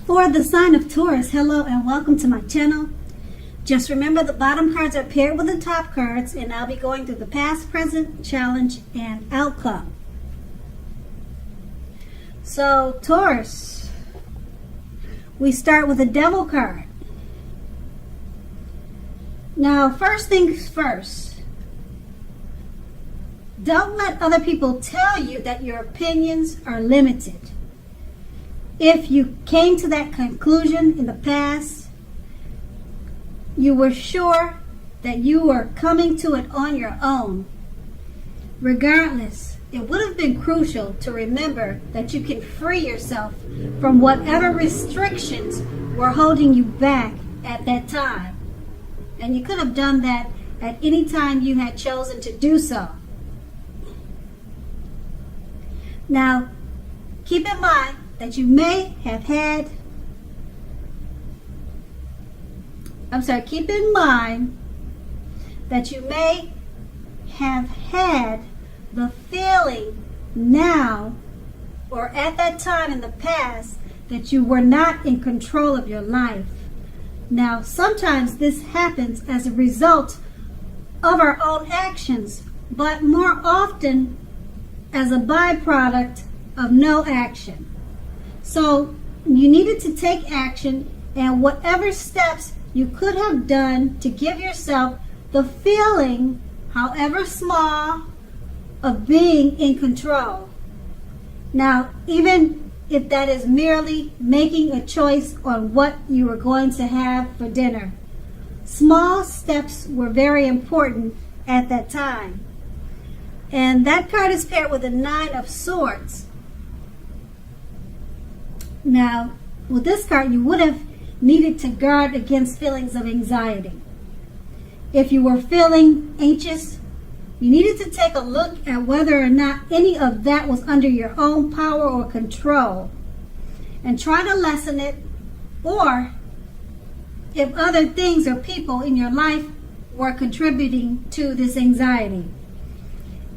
For the sign of Taurus, hello and welcome to my channel. Just remember the bottom cards are paired with the top cards, and I'll be going through the past, present, challenge, and outcome. So Taurus, we start with the Devil card. Now, first things first, don't let other people tell you that your opinions are limited. If you came to that conclusion in the past, you were sure that you were coming to it on your own. Regardless, it would have been crucial to remember that you can free yourself from whatever restrictions were holding you back at that time. And you could have done that at any time you had chosen to do so. Now, keep in mind that you may have had, keep in mind that you may have had the feeling now or at that time in the past that you were not in control of your life. Now, sometimes this happens as a result of our own actions, but more often as a byproduct of no action. So you needed to take action, and whatever steps you could have done to give yourself the feeling, however small, of being in control. Now, even if that is merely making a choice on what you are going to have for dinner, small steps were very important at that time. And that card is paired with the Nine of Swords. Now, with this card, you would have needed to guard against feelings of anxiety. If you were feeling anxious, you needed to take a look at whether or not any of that was under your own power or control and try to lessen it, or if other things or people in your life were contributing to this anxiety.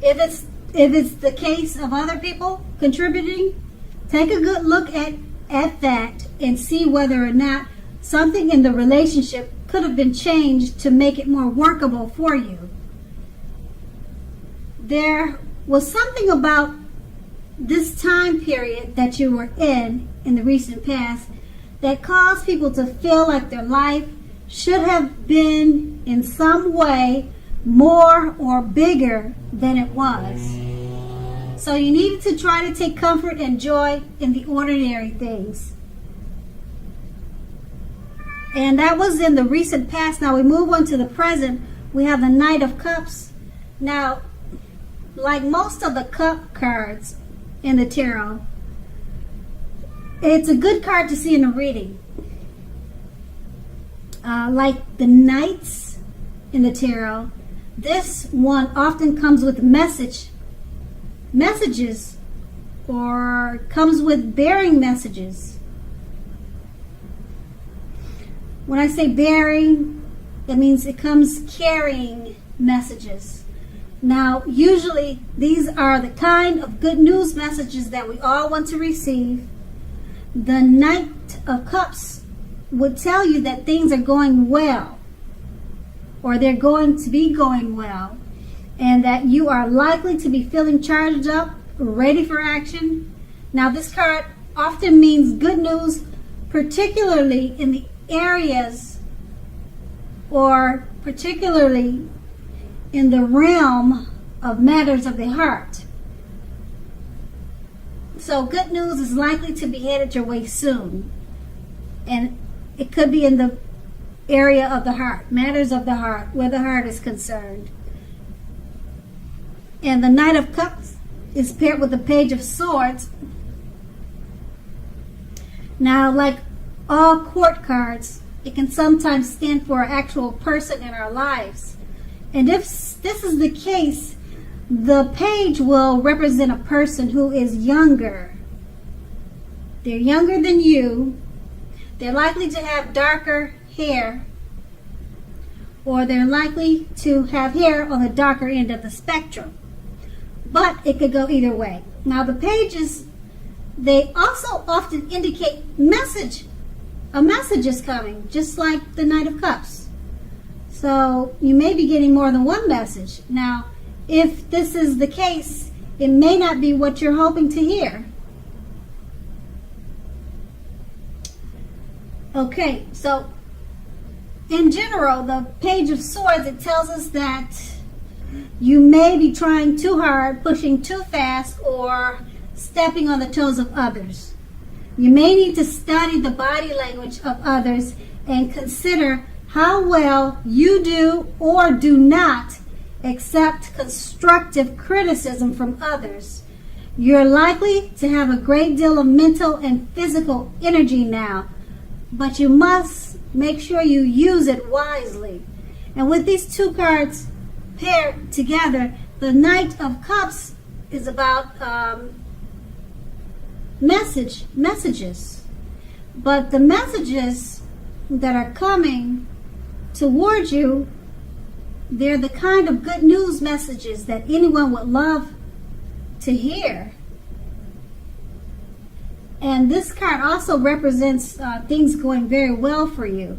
If it's the case of other people contributing, take a good look at that and see whether or not something in the relationship could have been changed to make it more workable for you. There was something about this time period that you were in the recent past that caused people to feel like their life should have been in some way more or bigger than it was. So you needed to try to take comfort and joy in the ordinary things. And that was in the recent past. Now we move on to the present. We have the Knight of Cups. Now, like most of the cup cards in the tarot, it's a good card to see in a reading. Like the Knights in the tarot, this one often comes with messages or comes with bearing messages. When I say bearing, that means it comes carrying messages. Now, usually these are the kind of good news messages that we all want to receive. The Knight of Cups would tell you that things are going well, or they're going to be going well, and that you are likely to be feeling charged up, ready for action. Now, this card often means good news, particularly in the areas or particularly in the realm of matters of the heart. So good news is likely to be headed your way soon. And it could be in the area of the heart, matters of the heart, where the heart is concerned. And the Knight of Cups is paired with the Page of Swords. Now, like all court cards, it can sometimes stand for an actual person in our lives. And if this is the case, the page will represent a person who is younger. They're younger than you. They're likely to have darker hair, or they're likely to have hair on the darker end of the spectrum. But it could go either way. Now, the pages, they also often indicate message a message is coming, just like the Knight of Cups. So you may be getting more than one message. Now, if this is the case, it may not be what you're hoping to hear. Okay, so in general, the Page of Swords, it tells us that you may be trying too hard, pushing too fast, or stepping on the toes of others. You may need to study the body language of others and consider how well you do or do not accept constructive criticism from others. You're likely to have a great deal of mental and physical energy now, but you must make sure you use it wisely. And with these two cards paired together, the Knight of Cups is about messages. But the messages that are coming towards you, they're the kind of good news messages that anyone would love to hear. And this card also represents things going very well for you.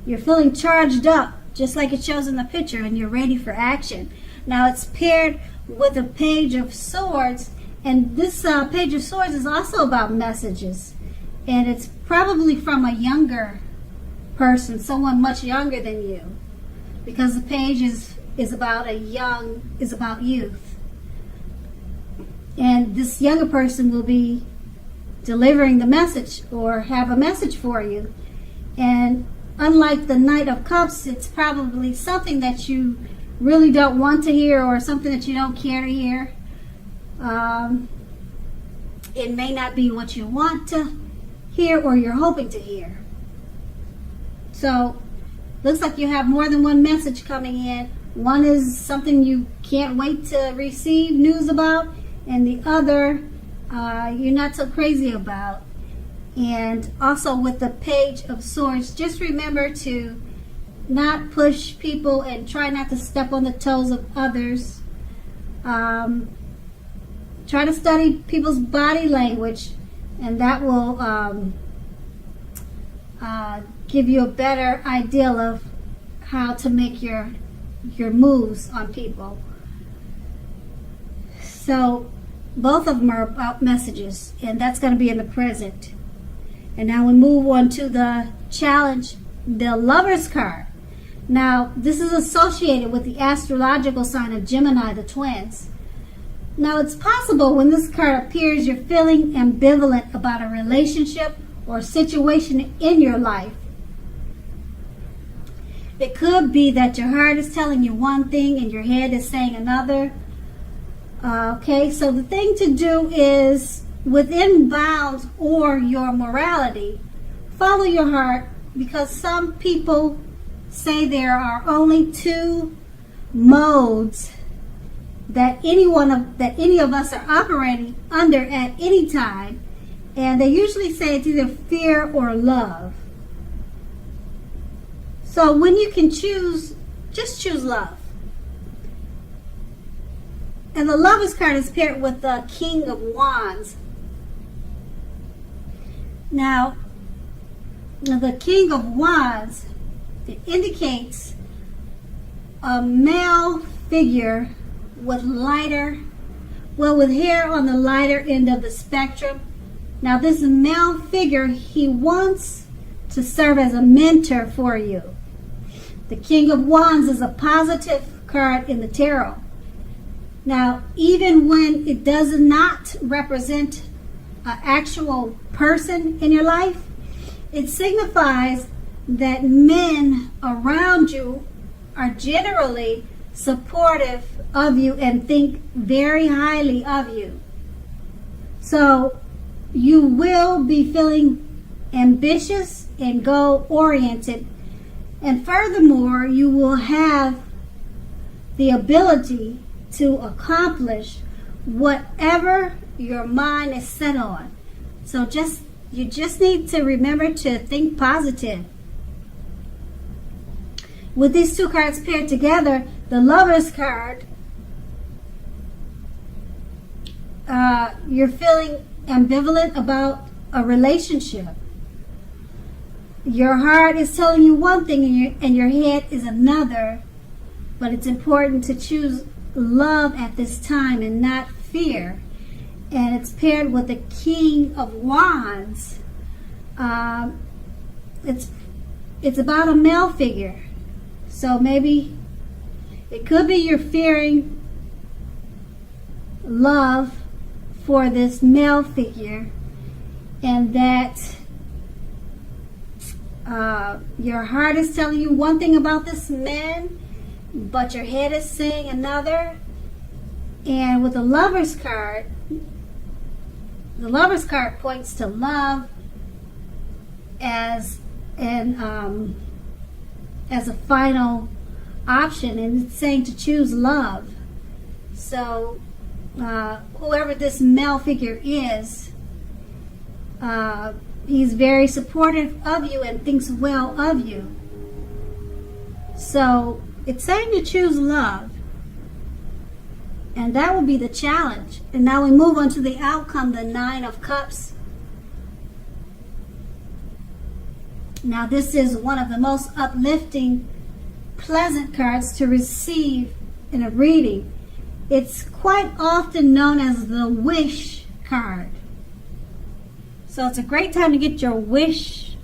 You're feeling charged up, just like it shows in the picture, and you're ready for action. Now it's paired with a Page of Swords, and this Page of Swords is also about messages. And it's probably from a younger person, someone much younger than you, because the page is about youth. And this younger person will be delivering the message or have a message for you. And unlike the Knight of Cups, it's probably something that you really don't want to hear or something that you don't care to hear. It may not be what you want to hear or you're hoping to hear. So, looks like you have more than one message coming in. One is something you can't wait to receive news about, and the other you're not so crazy about. And also with the Page of Swords, just remember to not push people and try not to step on the toes of others. Try to study people's body language, and that will give you a better idea of how to make your moves on people. So both of them are about messages, and that's going to be in the present. And now we move on to the challenge, the Lover's card. Now this is associated with the astrological sign of Gemini, the twins. Now it's possible when this card appears you're feeling ambivalent about a relationship or situation in your life. It could be that your heart is telling you one thing and your head is saying another. Okay, so the thing to do is, within bounds or your morality, follow your heart, because some people say there are only two modes that any of us are operating under at any time, and they usually say it's either fear or love. So when you can choose, just choose love. And the Lover's card is paired with the King of Wands. Now the King of Wands, it indicates a male figure with hair on the lighter end of the spectrum. Now this male figure, he wants to serve as a mentor for you. The King of Wands is a positive card in the tarot. Now, even when it does not represent an actual person in your life, it signifies that men around you are generally supportive of you and think very highly of you. So you will be feeling ambitious and goal-oriented, and furthermore, you will have the ability to accomplish whatever your mind is set on. So you just need to remember to think positive. With these two cards paired together, the Lover's card, you're feeling ambivalent about a relationship. your heart is telling you one thing and your head is another, but it's important to choose love at this time and not fear. And it's paired with the King of Wands. It's about a male figure. So maybe it could be you're fearing love for this male figure, and that your heart is telling you one thing about this man, but your head is saying another. And with the Lover's card points to love as a final option, and it's saying to choose love. So whoever this male figure is, he's very supportive of you and thinks well of you. So it's saying to choose love, and that will be the challenge. And now we move on to the outcome, the Nine of Cups. Now this is one of the most uplifting, pleasant cards to receive in a reading. It's quite often known as the wish card. So it's a great time to get your wishes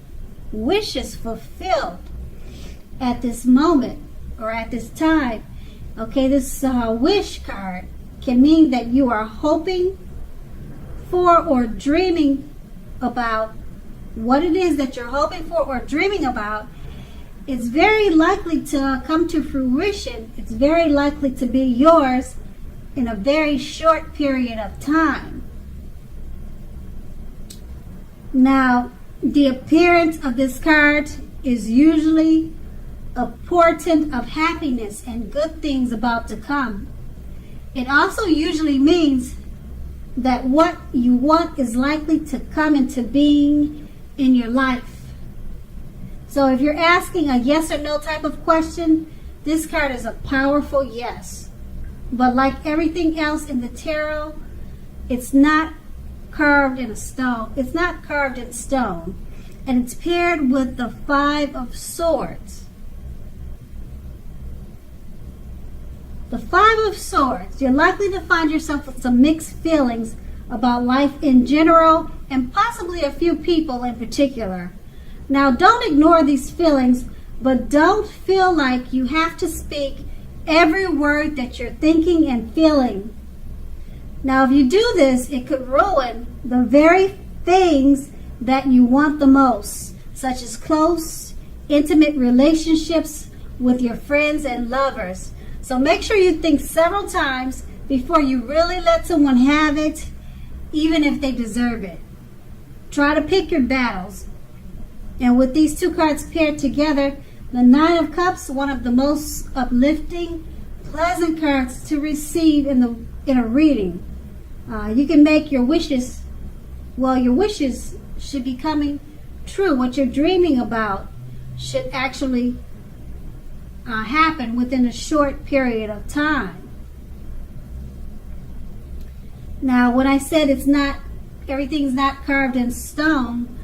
fulfilled at this moment or at this time. Okay, this wish card can mean that you are hoping for or dreaming about what it is that you're hoping for or dreaming about. It's very likely to come to fruition. It's very likely to be yours in a very short period of time. Now, the appearance of this card is usually a portent of happiness and good things about to come. It also usually means that what you want is likely to come into being in your life. So if you're asking a yes or no type of question, this card is a powerful yes. But like everything else in the tarot, it's not carved in stone. It's not carved in stone. And it's paired with the Five of Swords. The Five of Swords, you're likely to find yourself with some mixed feelings about life in general and possibly a few people in particular. Now, don't ignore these feelings, but don't feel like you have to speak every word that you're thinking and feeling. Now, if you do this, it could ruin the very things that you want the most, such as close, intimate relationships with your friends and lovers. So make sure you think several times before you really let someone have it, even if they deserve it. Try to pick your battles. And with these two cards paired together, the Nine of Cups, one of the most uplifting, pleasant cards to receive in a reading. You can make your wishes, your wishes should be coming true. What you're dreaming about should actually happen within a short period of time. Now, when I said everything's not carved in stone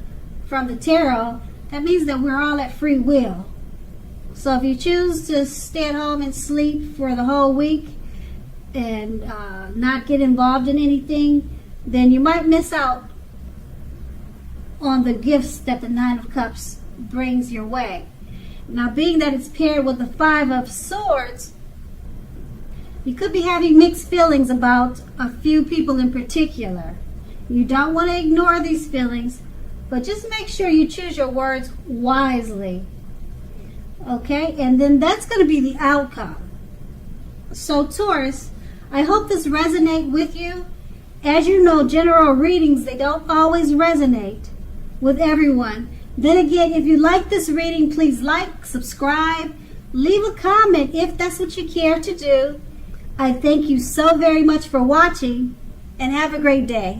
from the tarot, that means that we're all at free will. So if you choose to stay at home and sleep for the whole week and not get involved in anything, then you might miss out on the gifts that the Nine of Cups brings your way. Now, being that it's paired with the Five of Swords, you could be having mixed feelings about a few people in particular. You don't want to ignore these feelings, but just make sure you choose your words wisely. Okay, and then that's going to be the outcome. So Taurus, I hope this resonates with you. As you know, general readings, they don't always resonate with everyone. Then again, if you like this reading, please like, subscribe, leave a comment if that's what you care to do. I thank you so very much for watching, and have a great day.